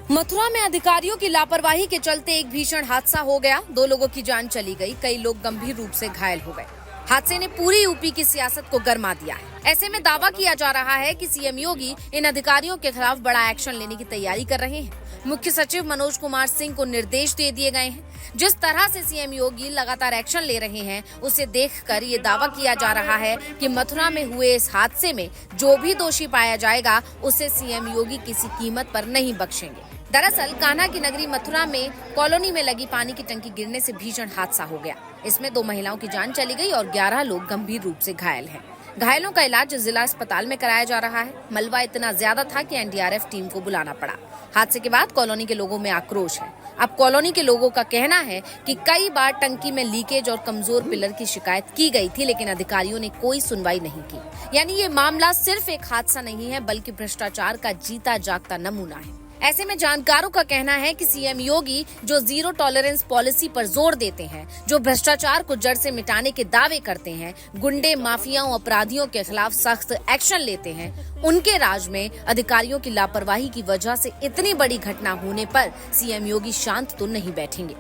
मथुरा में अधिकारियों की लापरवाही के चलते एक भीषण हादसा हो गया। 2 लोगों की जान चली गई, कई लोग गंभीर रूप से घायल हो गए। हादसे ने पूरी यूपी की सियासत को गरमा दिया है। ऐसे में दावा किया जा रहा है कि सीएम योगी इन अधिकारियों के खिलाफ बड़ा एक्शन लेने की तैयारी कर रहे हैं। मुख्य सचिव मनोज कुमार सिंह को निर्देश दे दिए गए हैं। जिस तरह से सीएम योगी लगातार एक्शन ले रहे हैं, उसे देखकर ये दावा किया जा रहा है कि मथुरा में हुए इस हादसे में जो भी दोषी पाया जाएगा, उसे सीएम योगी किसी कीमत पर नहीं बख्शेंगे। दरअसल कान्हा की नगरी मथुरा में कॉलोनी में लगी पानी की टंकी गिरने से भीषण हादसा हो गया। इसमें 2 महिलाओं की जान चली गई और 11 लोग गंभीर रूप से घायल हैं। घायलों का इलाज जिला अस्पताल में कराया जा रहा है। मलबा इतना ज्यादा था कि एनडीआरएफ टीम को बुलाना पड़ा। हादसे के बाद कॉलोनी के लोगों में आक्रोश है। अब कॉलोनी के लोगों का कहना है कि कई बार टंकी में लीकेज और कमजोर पिलर की शिकायत की गई थी, लेकिन अधिकारियों ने कोई सुनवाई नहीं की। यानी ये मामला सिर्फ एक हादसा नहीं है, बल्कि भ्रष्टाचार का जीता जागता नमूना है। ऐसे में जानकारों का कहना है कि सीएम योगी जो जीरो टॉलरेंस पॉलिसी पर जोर देते हैं, जो भ्रष्टाचार को जड़ से मिटाने के दावे करते हैं, गुंडे माफियाओं अपराधियों के खिलाफ सख्त एक्शन लेते हैं, उनके राज में अधिकारियों की लापरवाही की वजह से इतनी बड़ी घटना होने पर सीएम योगी शांत तो नहीं बैठेंगे।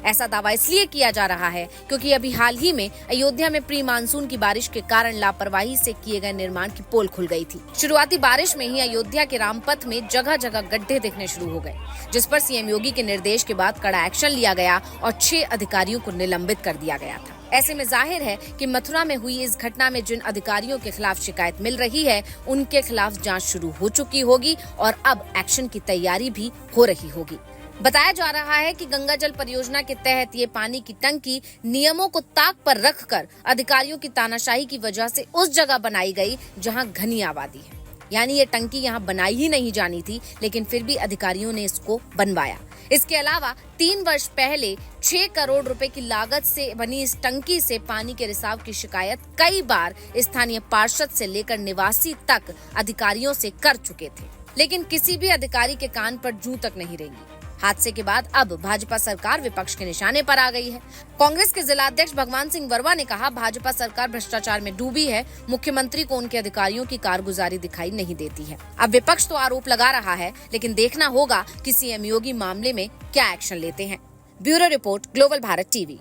ऐसा दावा इसलिए किया जा रहा है क्योंकि अभी हाल ही में अयोध्या में प्री मानसून की बारिश के कारण लापरवाही से किए गए निर्माण की पोल खुल गई थी। शुरुआती बारिश में ही अयोध्या के रामपथ में जगह जगह गड्ढे दिखने शुरू हो गए, जिस पर सीएम योगी के निर्देश के बाद कड़ा एक्शन लिया गया और 6 अधिकारियों को निलंबित कर दिया गया था। ऐसे में जाहिर है कि मथुरा में हुई इस घटना में जिन अधिकारियों के खिलाफ शिकायत मिल रही है, उनके खिलाफ जांच शुरू हो चुकी होगी और अब एक्शन की तैयारी भी हो रही होगी। बताया जा रहा है कि गंगा जल परियोजना के तहत ये पानी की टंकी नियमों को ताक पर रखकर अधिकारियों की तानाशाही की वजह से उस जगह बनाई गई जहां घनी आबादी है। यानी ये टंकी यहां बनाई ही नहीं जानी थी, लेकिन फिर भी अधिकारियों ने इसको बनवाया। इसके अलावा 3 वर्ष पहले 6 करोड़ रुपए की लागत से बनी इस टंकी से पानी के रिसाव की शिकायत कई बार स्थानीय पार्षद से लेकर निवासी तक अधिकारियों से कर चुके थे, लेकिन किसी भी अधिकारी के कान पर जूं तक नहीं रेंगी। हादसे के बाद अब भाजपा सरकार विपक्ष के निशाने पर आ गई है। कांग्रेस के जिला अध्यक्ष भगवान सिंह वर्मा ने कहा, भाजपा सरकार भ्रष्टाचार में डूबी है। मुख्यमंत्री को उनके अधिकारियों की कारगुजारी दिखाई नहीं देती है। अब विपक्ष तो आरोप लगा रहा है, लेकिन देखना होगा कि सीएम योगी मामले में क्या एक्शन लेते हैं। Bureau report, global Bharat TV.